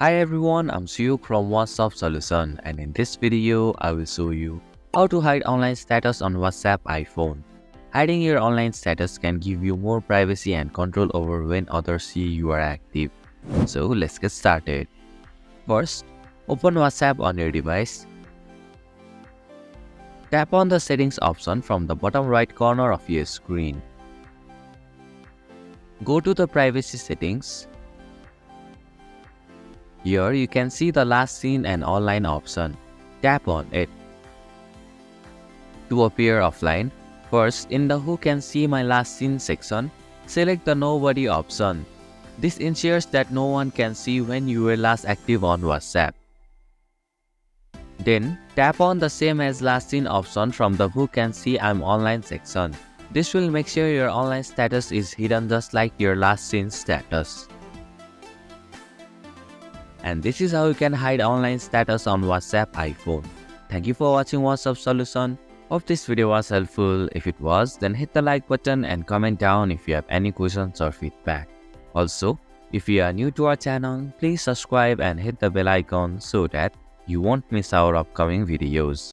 Hi everyone, I'm Suyuk from WhatsApp Solution, and in this video, I will show you how to hide online status on WhatsApp iPhone. Hiding your online status can give you more privacy and control over when others see you are active. So let's get started. First, open WhatsApp on your device. Tap on the settings option from the bottom right corner of your screen. Go to the privacy settings. Here you can see the last seen and online option. Tap on it. To appear offline, first in the Who Can See My Last Seen section, select the Nobody option. This ensures that no one can see when you were last active on WhatsApp. Then, tap on the Same as Last Seen option from the Who Can See I'm Online section. This will make sure your online status is hidden just like your last seen status. And this is how you can hide online status on WhatsApp iPhone. Thank you for watching WhatsApp Solution. Hope this video was helpful. If it was, then hit the like button and comment down if you have any questions or feedback. Also, if you are new to our channel, please subscribe and hit the bell icon so that you won't miss our upcoming videos.